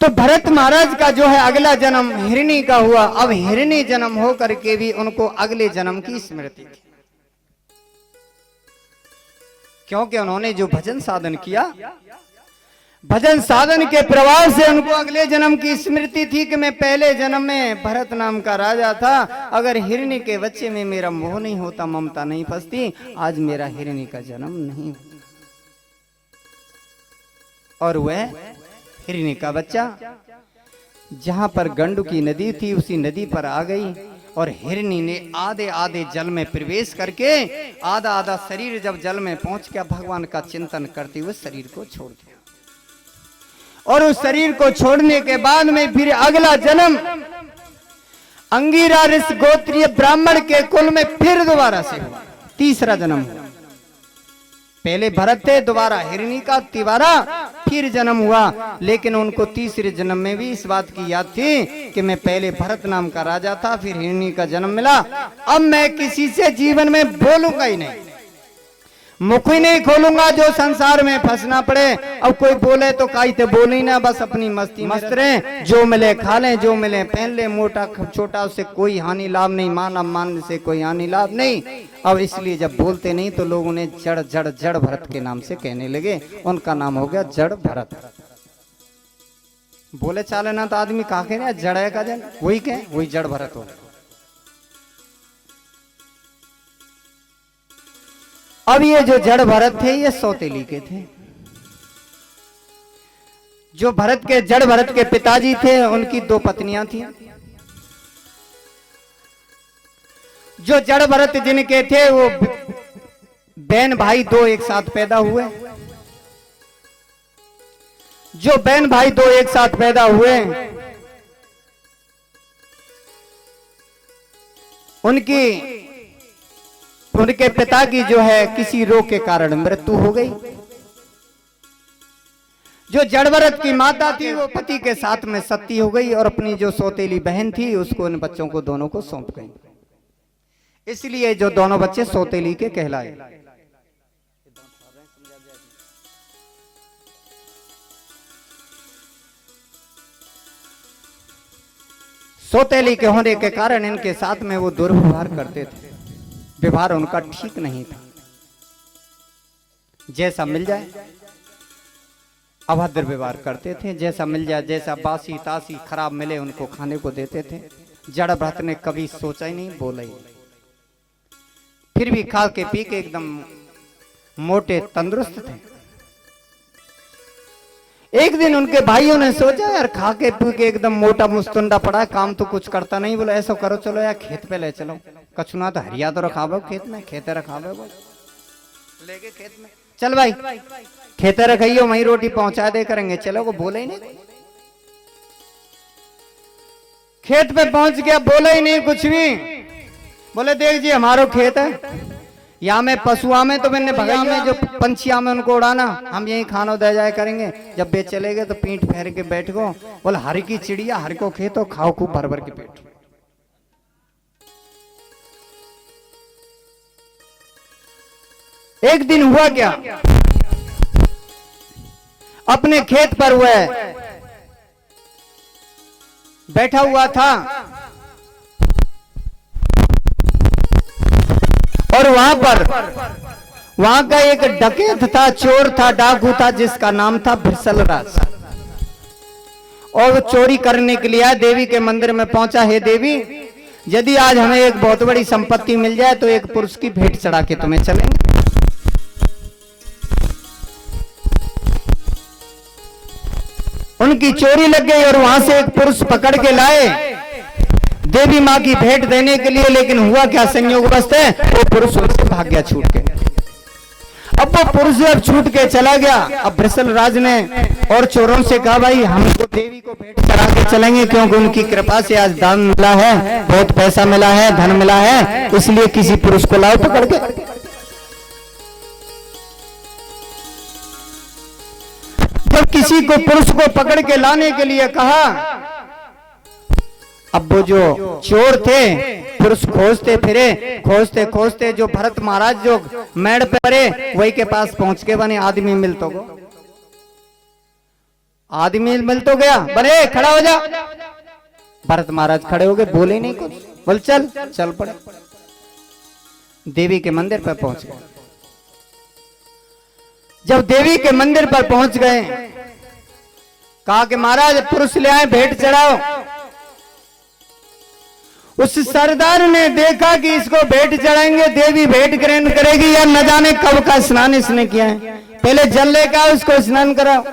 तो भरत महाराज का जो है अगला जन्म हिरणी का हुआ। अब हिरणी जन्म हो करके भी उनको अगले जन्म की स्मृति थी, क्योंकि उन्होंने जो भजन साधन किया, भजन साधन के प्रभाव से उनको अगले जन्म की स्मृति थी कि मैं पहले जन्म में भरत नाम का राजा था। अगर हिरणी के बच्चे में मेरा मोह नहीं होता, ममता नहीं फंसती, आज मेरा हिरणी का जन्म नहीं होता। और वह हिरणी का बच्चा जहां पर गंडकी नदी थी उसी नदी पर आ गई और हिरणी ने आधे आधे जल में प्रवेश करके आधा आधा शरीर जब जल में पहुंच गया, भगवान का चिंतन करते हुए शरीर को छोड़ दिया। और उस शरीर को छोड़ने के बाद में फिर अगला जन्म अंगिरा ऋषि गोत्रीय ब्राह्मण के कुल में फिर दोबारा से हुआ, तीसरा जन्म हुआ। पहले भरत थे, दोबारा हिरणी का तिवारा फिर जन्म हुआ। लेकिन उनको तीसरे जन्म में भी इस बात की याद थी कि मैं पहले भरत नाम का राजा था, फिर हिरणी का जन्म मिला। अब मैं किसी से जीवन में बोलूंगा ही नहीं, मुख ही नहीं खोलूंगा जो संसार में फंसना पड़े। अब कोई बोले तो काईते बोले ही ना, बस अपनी मस्ती मस्त रहे, जो मिले खा लें, जो मिले पहन ले, मोटा छोटा उससे कोई हानि लाभ नहीं, मान अपमान से कोई हानि लाभ नहीं। अब इसलिए जब बोलते नहीं तो लोग उन्हें जड़ जड़ जड़ भरत के नाम से कहने लगे, उनका नाम हो गया जड़ भरत। बोले चाले ना तो आदमी कहा कह रहे जड़ है का जन, वही कहे वही जड़ भरत हो। अब ये जो जड़ भरत थे ये सौतेली के थे। जो भरत के जड़ भरत के पिताजी थे उनकी दो पत्नियां थी। जो जड़ भरत जिनके थे वो बहन भाई दो एक साथ पैदा हुए। जो बहन भाई दो एक साथ पैदा हुए उनके पिता की जो है किसी रोग के कारण मृत्यु हो गई। जो जड़ भरत की माता थी वो पति के साथ में सती हो गई और अपनी जो सौतेली बहन थी उसको इन बच्चों को दोनों को सौंप गई। इसलिए जो दोनों बच्चे सौतेली के कहलाए। सौतेली के होने के कारण इनके साथ में वो दुर्व्यवहार करते थे, व्यवहार उनका ठीक नहीं था। जैसा मिल जाए अभद्र व्यवहार करते थे, जैसा मिल जाए, जैसा बासी तासी खराब मिले उनको खाने को देते थे। जड़ भरत ने कभी सोचा ही नहीं, बोला ही। फिर भी खा के पी के एकदम मोटे तंदुरुस्त थे। एक दिन उनके भाइयों ने सोचा यार खा के पी के एकदम मोटा मुस्तुंडा पड़ा है, काम तो कुछ करता नहीं। बोला ऐसा करो, चलो यार खेत पे ले चलो, कछुना तो हरिया तो रखावे खेत में, खेते रखावे ले गए खेत में। चल भाई खेते रखाइयो, वहीं रोटी पहुंचा दे करेंगे, चलो। वो बोले ही नहीं, खेत पे पहुंच गया, बोले ही नहीं कुछ भी। बोले देख जी हमारो खेत है, यहाँ में पशुआ में तो मैंने भगाई में जो पंछिया में उनको उड़ाना, हम यही खाना दे जाए करेंगे। जब बे चले गए तो पीठ फेर के बैठ गो। बोले हर की चिड़िया हर को खेत हो, खाओ खूब भर भर के पेट। एक दिन हुआ क्या, अपने खेत पर हुआ बैठा हुआ था और वहां का एक डकैत था, चोर था, डाकू था, जिसका नाम था भृसलराज। और वो चोरी करने के लिए देवी के मंदिर में पहुंचा। हे देवी, यदि आज हमें एक बहुत बड़ी संपत्ति मिल जाए तो एक पुरुष की भेंट चढ़ा के तुम्हें चलेंगे। उनकी चोरी लग गई और वहां से एक पुरुष पकड़ के लाए देवी माँ की भेंट देने के लिए। लेकिन हुआ क्या, संयोगवश है वो पुरुष उनसे भाग गया छूट के। अब वो पुरुष जब छूट के चला गया, अब भृसलराज ने और चोरों से कहा भाई हम तो देवी को भेंट चढ़ा के चलेंगे, क्योंकि उनकी कृपा से आज दान मिला है, बहुत पैसा मिला है, धन मिला है, इसलिए किसी पुरुष को लाओ पकड़ के। जब किसी को पुरुष को पकड़ के लाने के लिए कहा, अब वो जो चोर थे पुरुष खोजते फिरे, खोजते खोजते जो भरत महाराज जो मेड़ पे पड़े वही के पास पहुंच के बने आदमी मिल तो गो। आदमी मिल तो गया, बोले खड़ा हो जा। भरत महाराज खड़े हो गए, बोले नहीं कुछ, बोल चल पड़े। देवी के मंदिर पर पहुंच गए। जब देवी के मंदिर पर पहुंच गए, कहा कि महाराज पुरुष ले आए, भेंट चढ़ाओ। उस सरदार ने देखा कि इसको भेंट चढ़ाएंगे, देवी भेंट ग्रहण करेगी या न जाने कब का स्नान इसने किया है, पहले जल लेकर उसको स्नान कराओ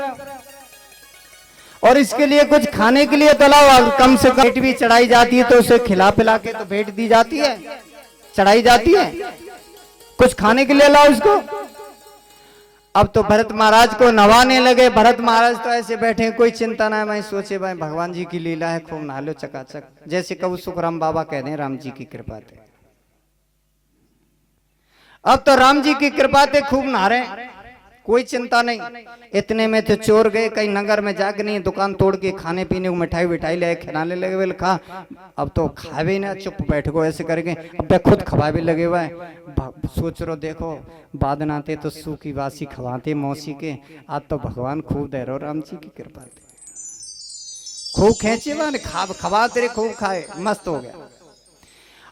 और इसके लिए कुछ खाने के लिए तो लाओ। कम से कम भेंट भी चढ़ाई जाती है तो उसे खिला पिला के तो भेंट दी जाती है, चढ़ाई जाती है, कुछ खाने के लिए लाओ उसको। अब तो भरत महाराज को नवाने लगे। भरत महाराज तो ऐसे बैठे, कोई चिंता ना है, मैं सोचे भाई भगवान जी की लीला है, खूब नहा लो चकाचक, जैसे कबू सुखराम बाबा कह दें राम जी की कृपा थे। अब तो राम जी की कृपा थे, खूब नहा रहे, कोई चिंता नहीं। इतने में तो चोर गए, कहीं नगर में जाके नहीं दुकान तोड़ के खाने पीने को मिठाई विठाई ले खिलाने लगे। बोले खा, अब तो खावे ना, चुप बैठ गो ऐसे करके। अब खुद खवावे लगे हुआ है। सोच रो देखो, बाद नाते तो सूखी बासी खवाते मौसी के, आज तो भगवान खूब दे रो राम जी की कृपा थे, खूब खेचे वन खवा तेरे, खूब खाए, मस्त हो गया।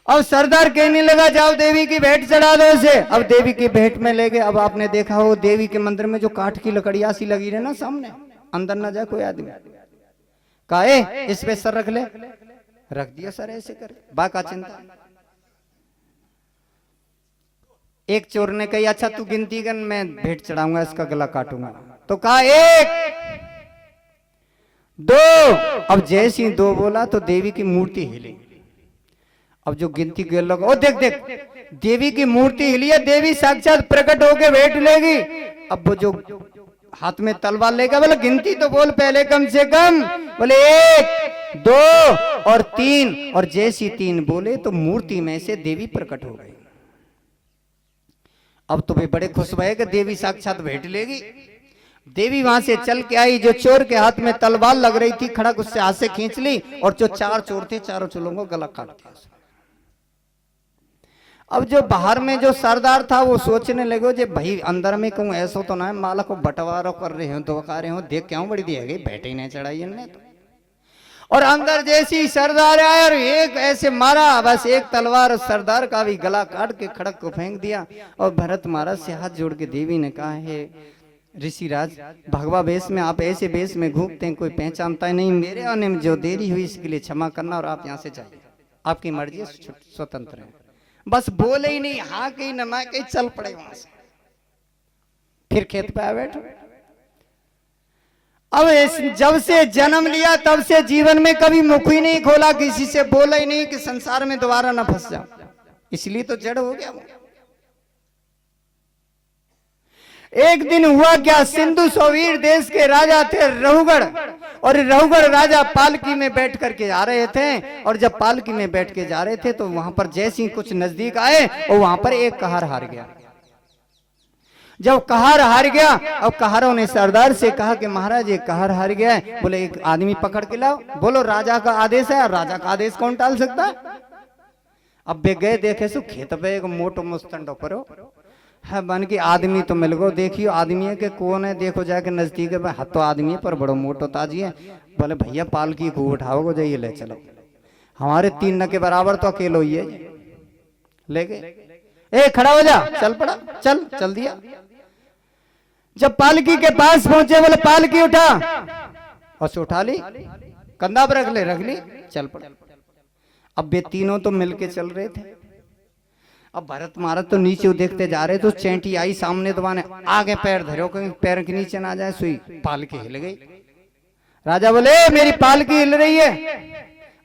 अब सरदार कहने लगा जाओ देवी की भेंट चढ़ा दो इसे। अब देवी की भेंट में ले गए। अब आपने देखा हो देवी के मंदिर में जो काठ की लकड़ियां सी लगी रहे ना सामने, अंदर ना जाए कोई आदमी। कहा इस पे सर रख ले, रख दिया सर ऐसे कर, बाका चिंता। एक चोर ने कही अच्छा तू गिनती कर, मैं भेंट चढ़ाऊंगा, इसका गला काटूंगा। तो कहा 1 2। अब जैसे ही 2 बोला तो देवी की मूर्ति हिली। अब जो गिनती के लोग, ओ देख देवी की मूर्ति हिली है, देवी साक्षात प्रकट होके भेंट लेगी। अब वो जो हाथ में तलवार लेगा, बोले गिनती तो बोल पहले कम से कम, बोले 1 2 और 3। और जैसी 3 बोले तो मूर्ति में से देवी प्रकट हो गई। अब तो वे बड़े खुश भये कि देवी साक्षात भेंट लेगी। देवी वहां से चल के आई, जो चोर के हाथ में तलवार लग रही थी खड़क उससे हाथ से खींच ली, और जो 4 चोर थे चारों चोरों को गला काट दिया। अब जो बाहर में जो सरदार था वो सोचने लगे जे भाई अंदर में कहूँ ऐसा तो ना है, माला को बंटवारा कर रहे हो, धोखा रहे हो, देख क्यों बड़ी दी है बैठे ही नहीं चढ़ाई इनने तो। और अंदर जैसी सरदार आया और एक ऐसे मारा, बस एक तलवार सरदार का भी गला काट के खड़क को फेंक दिया। और भरत महाराज से हाथ जोड़ के देवी ने कहा है ऋषिराज, भगवा वेश में आप ऐसे वेश में घूमते हैं, कोई पहचानता ही नहीं, मेरे आने में जो देरी हुई इसके लिए क्षमा करना, और आप यहाँ से जाइए, आपकी मर्जी स्वतंत्र है। बस बोले ही नहीं, हाँ कहीं न ना कहीं चल पड़े वहां से, फिर खेत पे आ बैठो। अब जब से जन्म लिया तब से जीवन में कभी मुख ही नहीं खोला, किसी से बोला ही नहीं कि संसार में दोबारा ना फंस जाओ, इसलिए तो जड़ हो गया वो। एक दिन हुआ क्या, सिंधु सौवीर देश के राजा थे रहुगढ़, और रहुगढ़ राजा पालकी में बैठ करके जा रहे थे। और जब पालकी में बैठ के जा रहे थे तो वहां पर जैसे ही कुछ नजदीक आए और वहां पर एक कहार हार गया। जब कहार हार गया, अब कहारों ने सरदार से कहा कि महाराज एक कहार हार गया है। बोले एक आदमी पकड़ के लाओ। बोलो राजा का आदेश है, और राजा का आदेश कौन टाल सकता है। अब वे गए, देखे सो खेत पे एक मोटो मुस्तंडो परो है, बन के आदमी तो मिल गो। देखियो आदमी के कौन है, देखो जाके नजदीक है, हाथ तो आदमी पर बड़ो मोटो ताजी है। बोले भैया पालकी को उठाओ, जाइए ले चलो, हमारे 3 न के बराबर तो अकेलो ही है। ले गए, ए खड़ा हो जा, चल पड़ा, चल दिया। जब पालकी के पास पहुंचे, बोले पालकी उठा, और उठा ली, कंधा पर रख ली, चल पड़ा। अब वे तीनों तो मिलके चल रहे थे। अब भरत महाराज तो नीचे देखते जा रहे, तो चैंटी आई सामने दबाने, आगे पैर धरो कहीं पैर के नीचे ना जाए, सुई पालकी हिल गई। राजा बोले मेरी पालकी हिल रही है।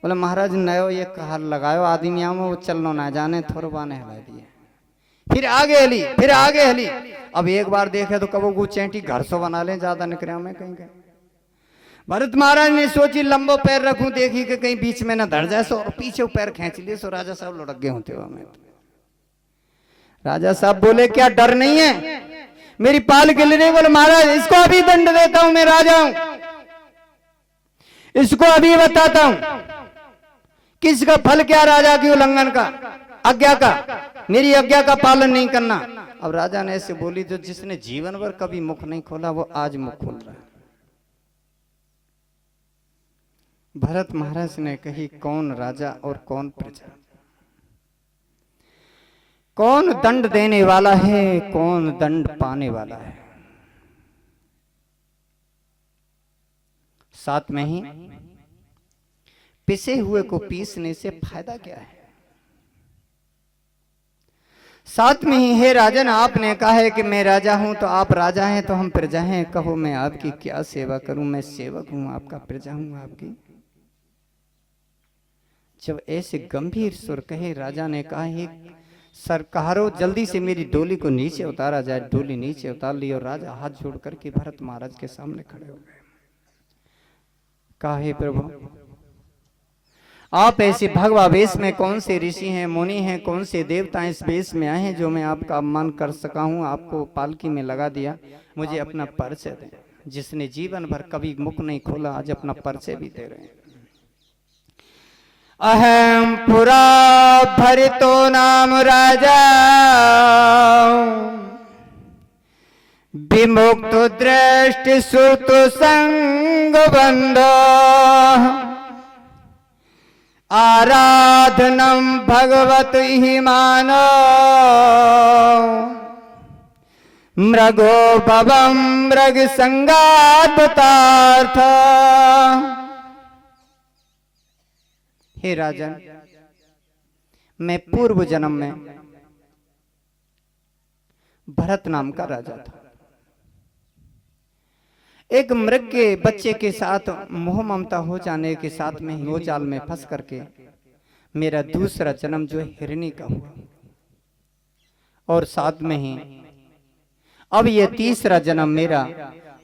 बोले महाराज नयो ये कहर लगायो आदमिया में, वो चलनो ना जाने, थोड़ा बाने हिला दिए, फिर आगे हली, फिर आगे हली। अब एक बार देखे तो कबो वो चैंटी घर सो बना ले, ज्यादा निकरिया में कहीं कहीं। भरत महाराज ने सोची लंबो पैर रखूं, देखी कि कहीं बीच में ना धड़ जाए, सो और पीछे पैर खींच लिए, सो राजा साहब लुढ़क गए होते हुए। राजा साहब बोले क्या डर नहीं है, मेरी पाल के लिए नहीं। बोले महाराज इसको अभी दंड देता हूं, मैं राजा हूं, इसको अभी बताता हूं किसका फल क्या, राजा की उल्लंघन का, आज्ञा का, मेरी आज्ञा का पालन नहीं करना। अब राजा ने ऐसे बोली, जो जिसने जीवन भर कभी मुख नहीं खोला वो आज मुख खोल रहा है। भरत महाराज ने कही, कौन राजा और कौन प्रजा, कौन दंड देने वाला है, कौन दंड पाने वाला है। साथ में ही पिसे हुए को पीसने से फायदा क्या है। साथ में ही, हे राजन, आपने कहा है कि मैं राजा हूं तो आप राजा हैं तो हम प्रजा हैं, कहो मैं आपकी क्या सेवा करूं, मैं सेवक हूं आपका, प्रजा हूं आपकी। जब ऐसे गंभीर सुर कहे, राजा ने कहा, हे सरकारो, जल्दी से मेरी डोली को नीचे उतारा जाए। डोली नीचे उतार ली और राजा हाथ जोड़ करके भरत महाराज के सामने खड़े हो गए। कहा, हे प्रभु, आप ऐसे भगवा वेश में कौन से ऋषि हैं, मुनि हैं, कौन से देवता इस वेश में आए हैं जो मैं आपका अपमान कर सका हूं। आपको पालकी में लगा दिया, मुझे अपना परिचय दें। जिसने जीवन भर कभी मुख नहीं खोला, आज अपना परिचय भी दे रहे हैं। अहम पुरा भरितो नाम राजा, विमुक्त दृष्टि सुत संग बंधो, आराधनम भगवत ही मानो, मृगो भवम मृग संगातार्थ। हे राजन, मैं पूर्व जन्म में भरत नाम का राजा था। एक मृग के बच्चे के साथ मोह ममता हो जाने के साथ में ही जाल में फंस करके मेरा दूसरा जन्म जो हिरनी का हुआ, और साथ में ही अब ये तीसरा जन्म मेरा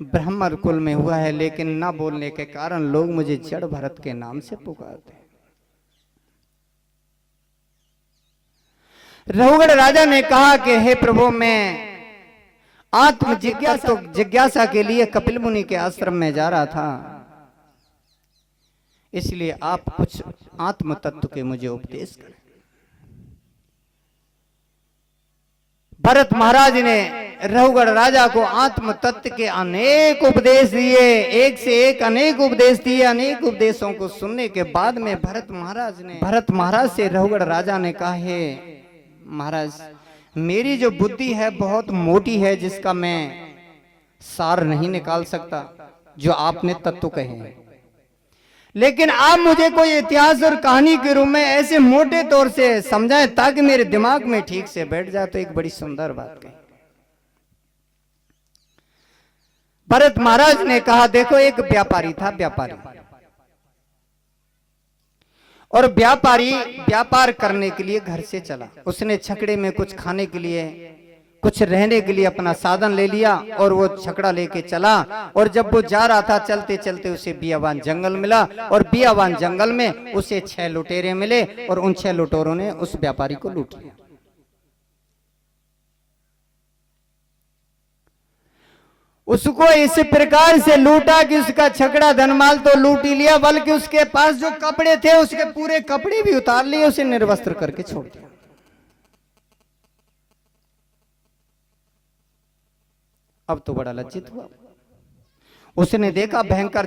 ब्राह्मण कुल में हुआ है। लेकिन ना बोलने के कारण लोग मुझे जड़ भरत के नाम से पुकारते हैं। रहुगढ़ राजा ने कहा कि हे प्रभु, मैं आत्म जिज्ञासा के लिए कपिल मुनि के आश्रम में जा रहा था, इसलिए आप कुछ आत्म तत्व के मुझे उपदेश करें। भरत महाराज ने रहुगढ़ राजा को आत्म तत्व के अनेक उपदेश दिए, एक से एक अनेक उपदेश दिए। अनेक उपदेशों को सुनने के बाद में भरत महाराज से रहुगढ़ राजा ने कहा, हे महाराज, मेरी जो बुद्धि है बहुत मोटी है, जिसका मैं सार नहीं निकाल सकता जो आपने तत्व कहे हैं। लेकिन आप मुझे कोई इतिहास और कहानी के रूप में ऐसे मोटे तौर से समझाएं ताकि मेरे दिमाग में ठीक से बैठ जाए। तो एक बड़ी सुंदर बात कही। भरत महाराज ने कहा, देखो, एक व्यापारी था, व्यापारी, और व्यापारी व्यापार करने के लिए घर से चला। उसने छकड़े में कुछ खाने के लिए, कुछ रहने के लिए अपना साधन ले लिया और वो छकड़ा लेके चला। और जब वो जा रहा था, चलते चलते उसे बियावान जंगल मिला, और बियावान जंगल में उसे 6 लुटेरे मिले, और उन 6 लुटेरों ने उस व्यापारी को लूट लिया। उसको इस प्रकार से लूटा कि उसका छकड़ा धनमाल तो लूट ही लिया, बल्कि उसके पास जो कपड़े थे उसके पूरे कपड़े भी उतार लिए, उसे निर्वस्त्र करके छोड़ दिया। अब तो बड़ा लज्जित हुआ। उसने देखा भयंकर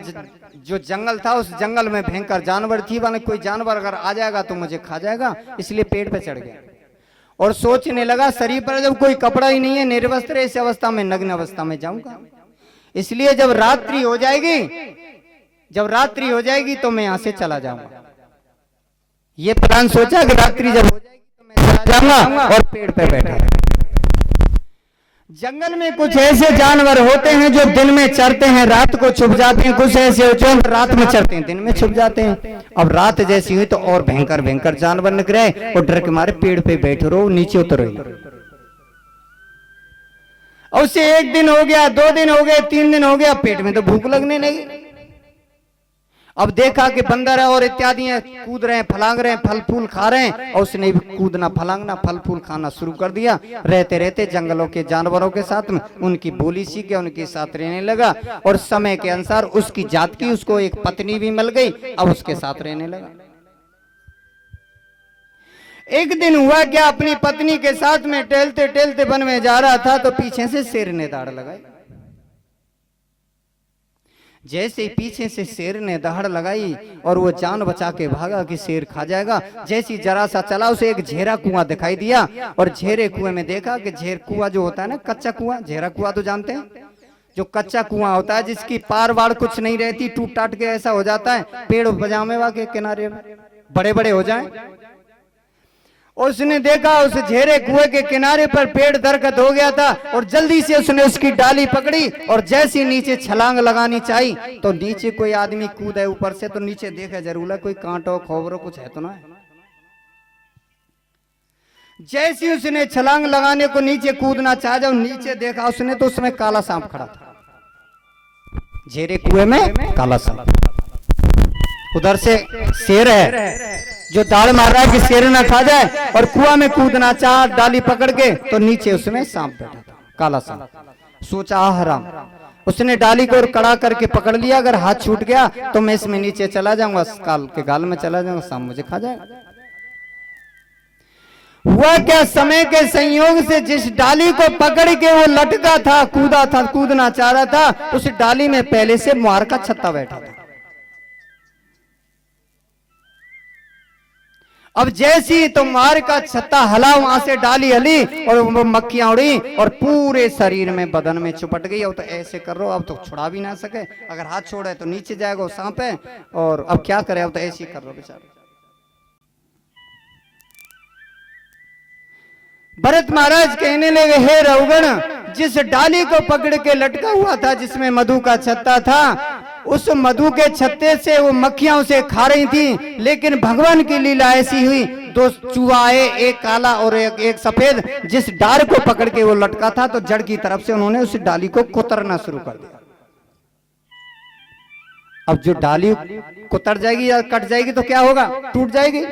जो जंगल था, उस जंगल में भयंकर जानवर थी, माने कोई जानवर अगर आ जाएगा तो मुझे खा जाएगा, इसलिए पेड़ पे चढ़ गया और सोचने लगा, शरीर पर जब कोई कपड़ा ही नहीं है, निर्वस्त्र, इस अवस्था में, नग्न अवस्था में जाऊंगा, इसलिए जब रात्रि हो जाएगी तो मैं यहां से चला जाऊंगा। ये प्लान सोचा कि रात्रि जब हो जाएगी तो मैं चला जाऊंगा, और पेड़ पे बैठा। जंगल में कुछ ऐसे जानवर होते हैं जो दिन में चरते हैं, रात को छुप जाते हैं। कुछ ऐसे जो रात में चरते हैं, दिन में छुप जाते हैं। अब रात जैसी हुई तो और भयंकर भयंकर जानवर निकले, और डर के मारे पेड़ पे बैठे रहो, नीचे उतरो। और उसे 1 दिन हो गया, 2 दिन हो गए, 3 दिन हो गया, पेट में तो भूख लगने लगी। अब देखा कि बंदर और इत्यादि कूद रहे हैं, फलांग रहे हैं, फल फूल खा रहे हैं, और उसने भी कूदना, फलांगना, फल फूल खाना शुरू कर दिया। रहते रहते जंगलों के जानवरों के साथ में उनकी बोली सीख गया, उनके साथ रहने लगा, और समय के अनुसार उसकी जात की उसको एक पत्नी भी मिल गई, अब उसके साथ रहने लगा। एक दिन हुआ क्या, अपनी पत्नी के साथ में टहलते टहलते वन में जा रहा था तो पीछे से शेर ने दाड़ लगाई। जैसे ही पीछे से शेर ने दहाड़ लगाई और वो जान बचा के भागा कि शेर खा जाएगा। जैसी जरा सा चला उसे एक झेरा कुआं दिखाई दिया और झेरे कुएं में देखा कि झेर कुआं जो होता है ना, कच्चा कुआं, झेरा कुआं तो जानते हैं, जो कच्चा कुआं होता है जिसकी पार वाड़ कुछ नहीं रहती, टूट टाट के ऐसा हो जाता है, पेड़ पजामे के किनारे बड़े बड़े हो जाएं। उसने देखा उस झेरे कुएं के किनारे पर पेड़ दरकत हो गया था और जल्दी से उसने उसकी डाली पकड़ी और जैसी नीचे छलांग लगानी चाहिए तो नीचे कोई आदमी कूदे ऊपर से, तो नीचे देखा जरूर है कोई कांटो खोबरो कुछ है तो ना। जैसी उसने छलांग लगाने को नीचे कूदना चाहा, जब नीचे देखा उसने तो उसमें काला सांप खड़ा था, झेरे कुएं में काला सांप। उधर से शेर है जो दाड़ मार रहा है कि शेर ना खा जाए, और कुआं में कूदना चाहा डाली पकड़ के, तो नीचे उसमें सांप बैठा था, काला सांप। सोचा हराम, उसने डाली को कड़ा करके पकड़ लिया, अगर हाथ छूट गया तो मैं इसमें नीचे चला जाऊंगा, काल के गाल में चला जाऊंगा, सांप मुझे खा जाएगा। हुआ क्या, समय के संयोग से जिस डाली को पकड़ के वो लटका था, कूदा था, कूदना चाह रहा था, उस डाली में पहले से मार का छत्ता बैठा था। अब जैसी तो मार का छत्ता हला, वहां से डाली हली और वो मक्खियां उड़ी और पूरे शरीर में बदन में चुपट गई। अब तो ऐसे कर रहा, अब तो छुड़ा भी ना सके, अगर हाथ छोड़े तो नीचे जाएगा, वो सांप है, और अब क्या करे, अब तो ऐसे ही कर रहा बेचारा। भरत महाराज कहने लगे, हे रघुगण, जिस डाली को पकड़ के लटका हुआ था जिसमें मधु का छत्ता था, उस मधु के छत्ते से वो मक्खियां उसे खा रही थी, लेकिन भगवान की लीला ऐसी हुई, दो चूहे, एक काला और एक सफेद, जिस डाल को पकड़ के वो लटका था तो जड़ की तरफ से उन्होंने उस डाली को कुतरना शुरू कर दिया। अब जो डाली कुतर जाएगी या कट जाएगी तो क्या होगा, टूट जाएगी,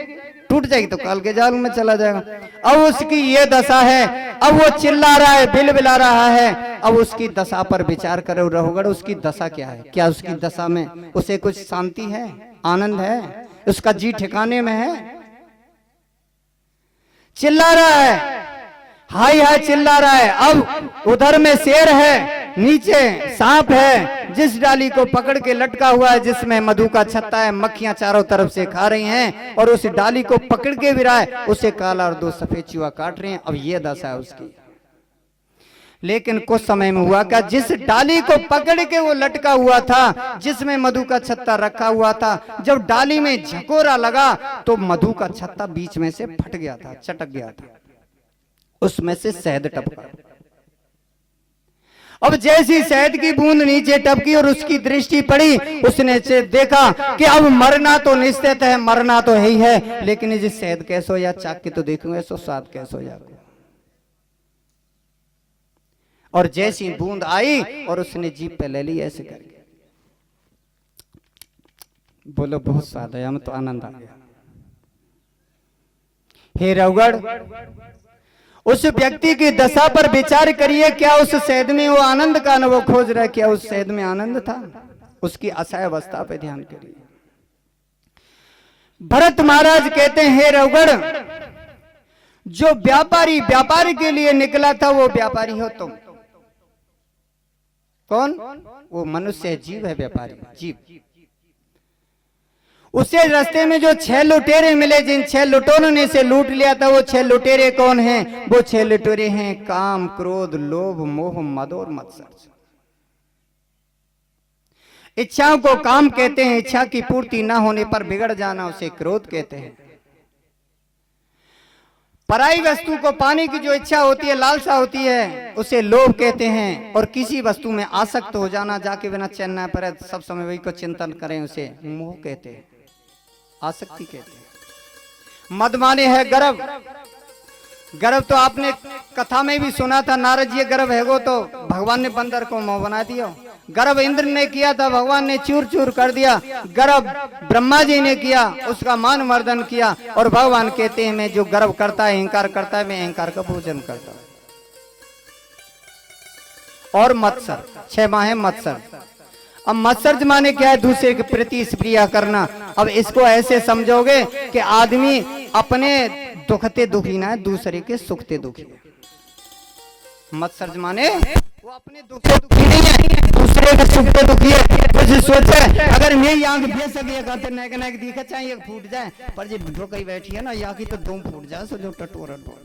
टूट जाएगी तो काल के जाल में चला जाएगा। अब उसकी ये दशा है, अब वो चिल्ला रहा है, बिलबिला रहा है, अब उसकी दशा पर विचार करो रघुगण, उसकी दशा क्या है, क्या उसकी दशा में उसे कुछ शांति है, आनंद है, उसका जी ठिकाने में है? चिल्ला रहा है, हाय हाय चिल्ला रहा है। अब उधर में शेर है, नीचे सांप है, जिस डाली को पकड़ के लटका हुआ है जिसमें मधु का छत्ता है, मक्खियां चारों तरफ से खा रही हैं, और उस डाली को पकड़ के भी रहा है, उसे काला और दो सफेद चूहा काट रहे हैं। अब ये दशा है उसकी। लेकिन कुछ समय में हुआ क्या, जिस डाली को पकड़ के वो लटका हुआ था जिसमें मधु का छत्ता रखा हुआ था, जब डाली में झकोरा लगा तो मधु का छत्ता बीच में से फट गया था, चटक गया था, उसमें से शहद टपका। अब जैसी शहद की बूंद नीचे टपकी और उसकी दृष्टि पड़ी, उसने देखा कि अब मरना तो निश्चित है, मरना तो है ही है, लेकिन ये शहद कैसे हो या चाक के तो देखूंगा सो स्वाद कैसे हो जाएगा। और जैसी बूंद आई और उसने जीभ पे ले ली ऐसे करके, बोलो बहुत स्वाद है, हमें तो आनंद आ गया। हे रघुगण, उस व्यक्ति की दशा पर विचार करिए, क्या उस शहद में वो आनंद का अनुभव खोज रहा है, क्या उस शहद में आनंद था? उसकी असहाय अवस्था पे ध्यान करिए। भरत महाराज कहते हैं, हे रघुगण, जो व्यापारी व्यापार के लिए निकला था वो व्यापारी हो तुम। कौन? वो मनुष्य है, जीव है, व्यापारी जीव। उसे रास्ते में जो 6 लुटेरे मिले, जिन 6 लुटेरों ने से लूट लिया था, वो 6 लुटेरे कौन हैं? वो 6 लुटेरे हैं काम, क्रोध, लोभ, मोह, मद और मत्सर। इच्छाओं को काम कहते हैं, इच्छा की पूर्ति ना होने पर बिगड़ जाना उसे क्रोध कहते हैं। पराई वस्तु को पाने की जो इच्छा होती है, लालसा होती है, उसे लोभ कहते हैं। और किसी वस्तु में आसक्त हो जाना, जाके बिना चैन न पड़े सब समय वही को चिंतन करें, उसे मोह कहते हैं, आसक्ति कहते हैं। मद माने है गर्व। गर्व तो आपने कथा में भी सुना था, नारद जी गर्व है वो तो भगवान ने बंदर को मोह बना दिया। गर्व इंद्र ने किया था, भगवान ने चूर चूर कर दिया। गर्व ब्रह्मा जी ने किया, उसका मान मर्दन किया। और भगवान कहते हैं, मैं जो गर्व करता है, अहंकार करता है, मैं अहंकार का पूजन करता हूं। और मत्सर, 6 माह है मत्सर। अब मत्सर माने क्या है? दूसरे के प्रति स्प्रिया करना। अब इसको ऐसे समझोगे कि आदमी अपने दुखते दुखी ना है, दूसरे के सुखते दुखी है। मत्सर्ज माने वो अपने दुख से दुखी नहीं है, दूसरे के सुख पे दुखी है। तो सोचे अगर मेरी आंख बेच सके कहते नैक नैक दिखा चाहिए फूट जाए, पर जी जो कहीं बैठी है ना या की तो दो फूट जाए सो जो टटोरा टोर।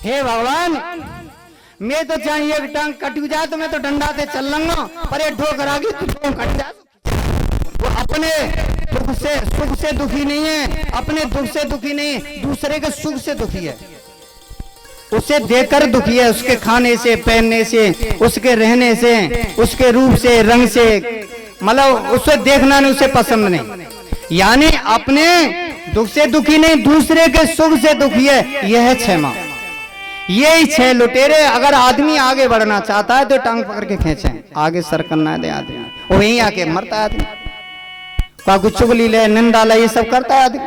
हे भगवान, मैं तो चाहिए एक टांग कट जाए तो मैं तो डंडा से चल लूंगा, पर ये ठोकर आ गई तो ठोकर कट जाए। वो अपने दुख से सुख से दुखी नहीं है, अपने दुख से दुखी नहीं, दूसरे के सुख से दुखी है। उसे देखकर दुखी है, उसके खाने से, पहनने से, उसके रहने से, उसके रूप से, रंग से, मतलब उसे देखना नहीं, उसे पसंद नहीं। यानी अपने दुख से दुखी नहीं, दूसरे के सुख से दुखी है। यह है क्षमा। यही 6 लुटेरे। अगर आदमी आगे बढ़ना चाहता है तो टांग पकड़ के खींचे, आगे सर करना दे आदमी, वो यहीं आके मरता है आदमी। कुछ चुगली ले, निंदा ले, ये सब करता है आदमी।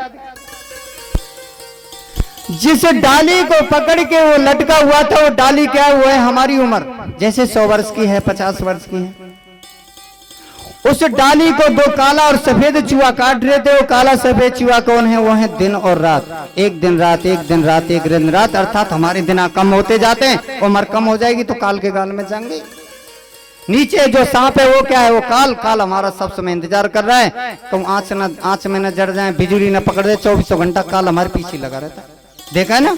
जिस डाली को पकड़ के वो लटका हुआ था, वो डाली क्या है? वो है हमारी उम्र। जैसे 100 वर्ष की है, 50 वर्ष की है। उस डाली को 2 काला और सफेद चूहा काट रहे थे। वो काला सफेद चूहा कौन है? वो है दिन और रात। एक दिन रात, एक दिन रात, एक दिन रात, अर्थात हमारे दिन कम होते जाते हैं। उम्र कम हो जाएगी तो काल के गाल में जाएंगे। नीचे जो सांप है वो क्या है? वो काल। काल हमारा सब समय इंतजार कर रहा है, तो आंच में न जड़ जाए, बिजली न पकड़ दे, 24 घंटा काल हमारे पीछे लगा रहता है। देखा है ना,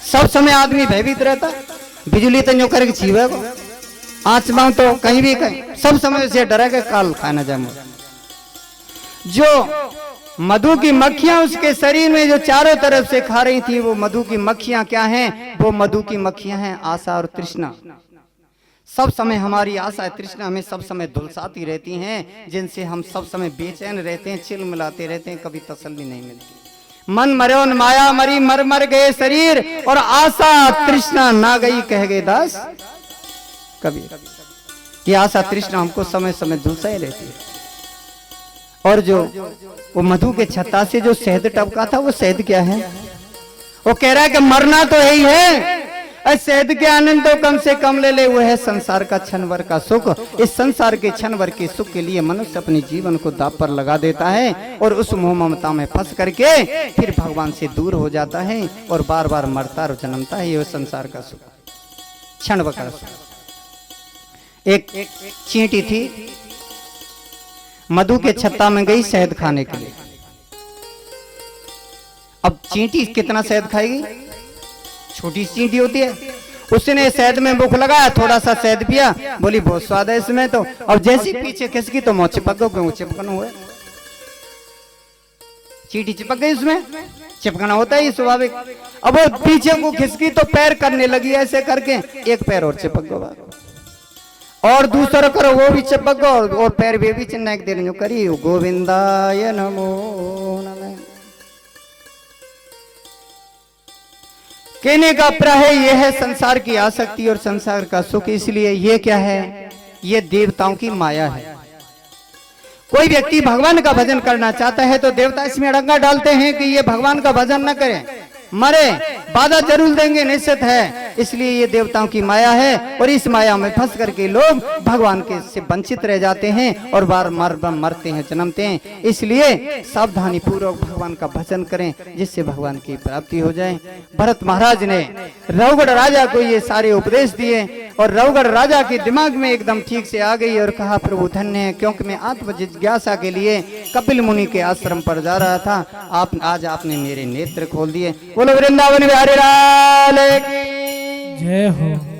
सब समय आदमी भयभीत रहता है। बिजली तो न्यू करके छीवे को, आंच मांग तो कहीं भी कहीं, सब समय से डरा के काल खाए ना जाए। जो मधु की मक्खियां उसके शरीर में जो चारों तरफ से खा रही थी, वो मधु की मक्खियां क्या हैं? वो मधु की मक्खियां हैं आशा और तृष्णा। सब समय हमारी आशा तृष्णा हमें सब समय धुलसाती रहती हैं, जिनसे हम सब समय बेचैन रहते हैं, चिल मिलाते रहते हैं, कभी तसल्ली नहीं मिलती। मन मरो न माया मरी, मर मर गए शरीर, और आशा तृष्णा ना गई कह गए दास कभी। ये आशा तृष्णा हमको समय समय झुलसा ही रहती है। और जो वो मधु के छत्ता से जो शहद टपका था, वो शहद क्या है? वो कह रहा है कि मरना तो यही है, शहद के आनंद तो कम से कम ले ले, वो है संसार का क्षण भर का सुख। इस संसार के क्षण भर के सुख के लिए मनुष्य अपने जीवन को दांव पर लगा देता है, और उस मोह ममता में फंस करके फिर भगवान से दूर हो जाता है, और बार बार मरता और जन्मता है। ये संसार का सुख, क्षण भर का सुख। एक चींटी थी, मधु के छत्ता में गई शहद खाने के लिए। अब चींटी कितना शहद खाएगी? छोटी चींटी होती है। उसने शहद में भूख लगाया, थोड़ा सा शहद पिया, बोली बहुत स्वाद है इसमें तो। अब जैसी पीछे खिसकी तो मुंह चिपक गए, चिपकन हुए। चींटी चिपक गई उसमें, चिपकना होता है ये स्वाभाविक। अब वो पीछे को खिसकी तो पैर करने लगी ऐसे करके, एक पैर और चिपक गया, और दूसरा करो वो भी चिपक गया, और पैर भी चिन्ह दे रही करी गोविंदाय नमो नमः। कहने का अभिप्राय यह है संसार की आसक्ति और संसार का सुख। इसलिए ये क्या है? ये देवताओं की माया है। कोई व्यक्ति भगवान का भजन करना चाहता है तो देवता इसमें अड़ंगा डालते हैं कि ये भगवान का भजन न करे, मरे, बाधा जरूर देंगे, निश्चित है। इसलिए ये देवताओं की माया है, और इस माया में फंस करके लोग भगवान के से वंचित रह जाते हैं, और बार मरते हैं, जन्मते हैं। इसलिए सावधानी पूर्वक भगवान का भजन करें, जिससे भगवान की प्राप्ति हो जाए। भरत महाराज ने रघुगढ़ राजा को ये सारे उपदेश दिए, और रघुगढ़ राजा के दिमाग में एकदम ठीक से आ गई, और कहा प्रभु धन्य है, क्योंकि मैं आत्म जिज्ञासा के लिए कपिल मुनि के आश्रम पर जा रहा था, आज आपने मेरे नेत्र खोल दिए। बोलो वृंदावन बिहारी लाल की जय हो।